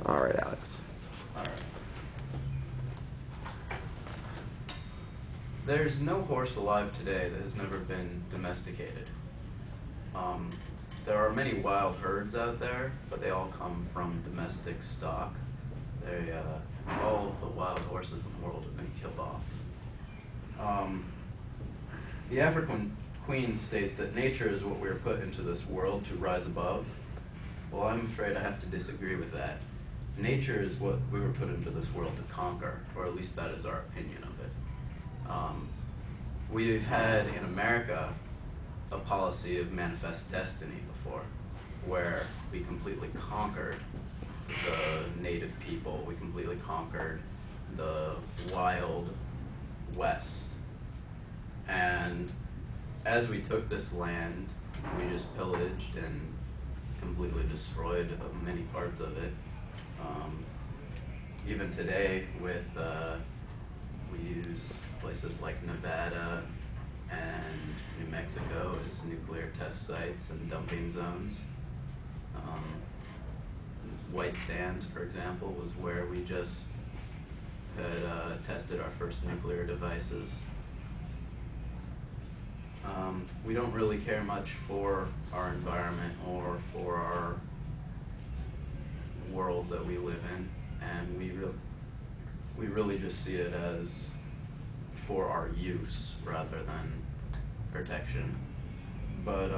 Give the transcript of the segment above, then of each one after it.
All right, Alex. All right. There's no horse alive today that has never been domesticated. There are many wild herds out there, but they all come from domestic stock. All of the wild horses in the world have been killed off. The African Queen states that nature is what we are put into this world to rise above. Well, I'm afraid I have to disagree with that. Nature is what we were put into this world to conquer, or at least that is our opinion of it. We've had in America a policy of manifest destiny before, where we completely conquered the native people, we completely conquered the wild west. And as we took this land, we just pillaged and completely destroyed many parts of it. Even today, we use places like Nevada and New Mexico as nuclear test sites and dumping zones. White Sands, for example, was where we just had tested our first nuclear devices. We don't really care much for our environment or for our world that we live in, and we really just see it as for our use rather than protection. But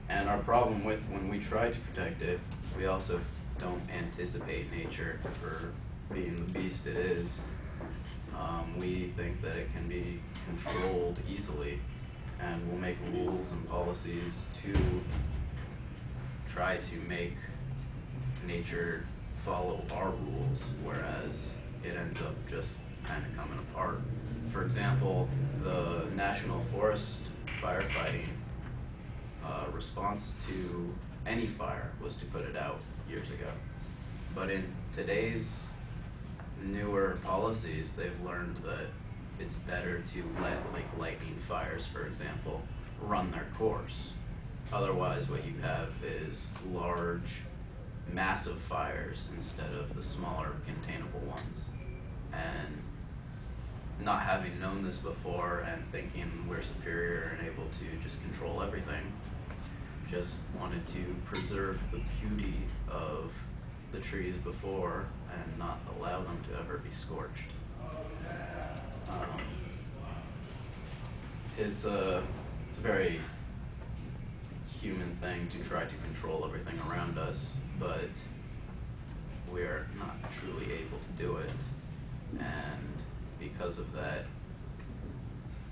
and our problem with when we try to protect it, we also don't anticipate nature for being the beast it is. We think that it can be controlled easily, and we'll make rules and policies to try to make nature follow our rules, whereas it ends up just kind of coming apart. For example, the National Forest firefighting response to any fire was to put it out years ago. But in today's newer policies, they've learned that it's better to let lightning fires, for example, run their course. Otherwise, what you have is large, massive fires instead of the smaller, containable ones. And not having known this before and thinking we're superior and able to just control everything, just wanted to preserve the beauty of the trees before and not allow them to ever be scorched. It's a very human thing to try to control everything around us, but we're not truly able to do it, and because of that,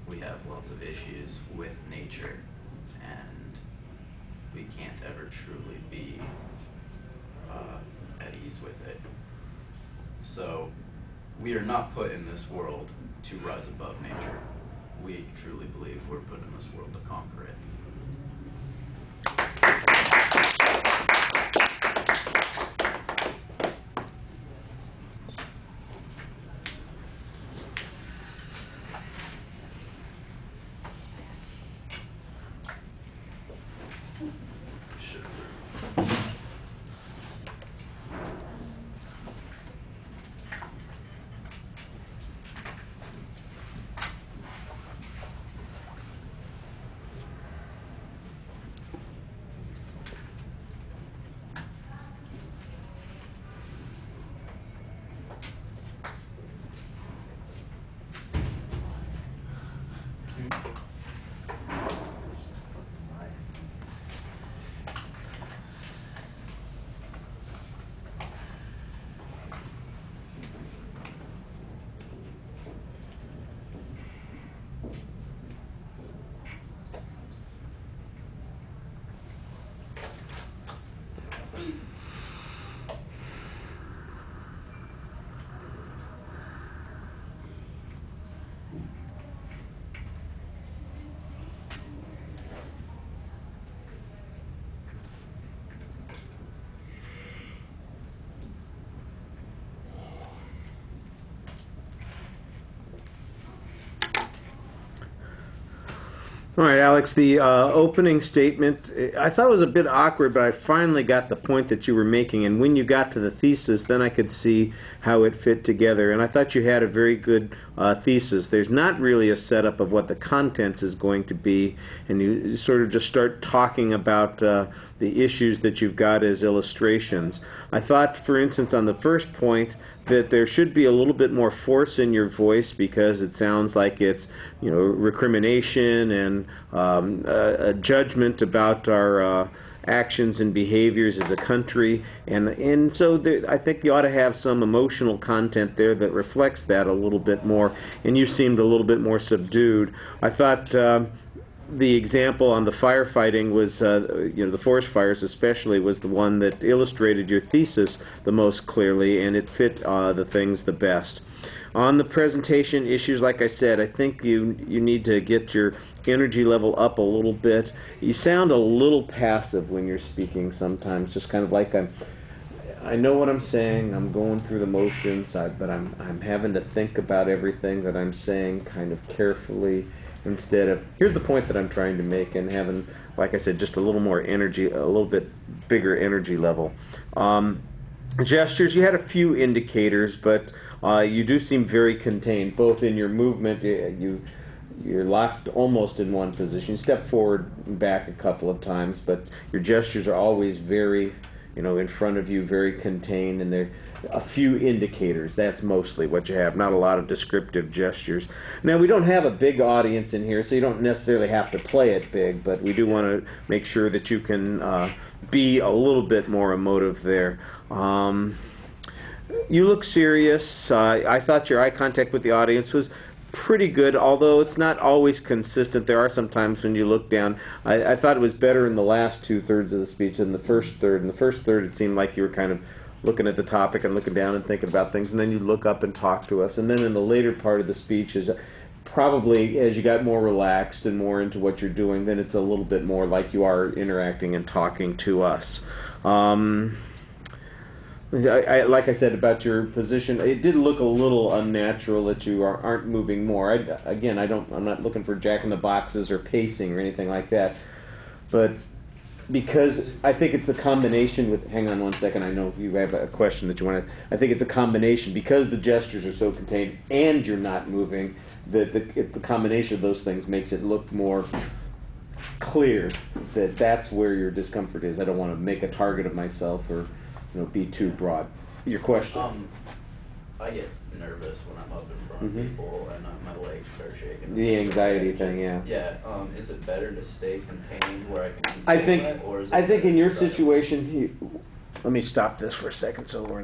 we have lots of issues with nature, and we can't ever truly be at ease with it. So we are not put in this world to rise above nature. We truly believe we're put in this world to conquer it. All right, Alex, the opening statement, I thought it was a bit awkward, but I finally got the point that you were making, and when you got to the thesis, then I could see how it fit together, and I thought you had a very good thesis. There's not really a setup of what the content is going to be, and you sort of just start talking about the issues that you've got as illustrations. I thought, for instance, on the first point, that there should be a little bit more force in your voice because it sounds like it's, you know, recrimination and a judgment about our actions and behaviors as a country, and so I think you ought to have some emotional content there that reflects that a little bit more, and you seemed a little bit more subdued. I thought the example on the firefighting was, you know, the forest fires especially, was the one that illustrated your thesis the most clearly, and it fit the things the best. On the presentation issues, like I said, I think you need to get your energy level up a little bit. You sound a little passive when you're speaking sometimes, just kind of like I know what I'm saying, I'm going through the motions, but I'm having to think about everything that I'm saying kind of carefully, instead of, here's the point that I'm trying to make, and having, like I said, just a little more energy, a little bit bigger energy level. Gestures, you had a few indicators, but you do seem very contained, both in your movement. You're locked almost in one position. You step forward and back a couple of times, but your gestures are always very, you know, in front of you, very contained, and there are a few indicators. That's mostly what you have, not a lot of descriptive gestures. Now, we don't have a big audience in here, so you don't necessarily have to play it big, but we do want to make sure that you can be a little bit more emotive there. You look serious. I thought your eye contact with the audience was pretty good, although it's not always consistent. There are some times when you look down. I thought it was better in the last two-thirds of the speech than the first third. In the first third, it seemed like you were kind of looking at the topic and looking down and thinking about things, and then you'd look up and talk to us. And then in the later part of the speech, is probably as you got more relaxed and more into what you're doing, then it's a little bit more like you are interacting and talking to us. Like I said about your position, it did look a little unnatural that you aren't moving more. Again, I'm not looking for jack-in-the-boxes or pacing or anything like that, but because I think it's the combination with, hang on one second, I know you have a question that you want to, I think it's a combination, because the gestures are so contained and you're not moving, the combination of those things makes it look more clear that that's where your discomfort is. I don't want to make a target of myself or, you know, be too broad. Your question? I get nervous when I'm up in front of people and my legs start shaking. The anxiety thing, yeah. Yeah. Is it better to stay contained where I can? I think in your situation, let me stop this for a second so we're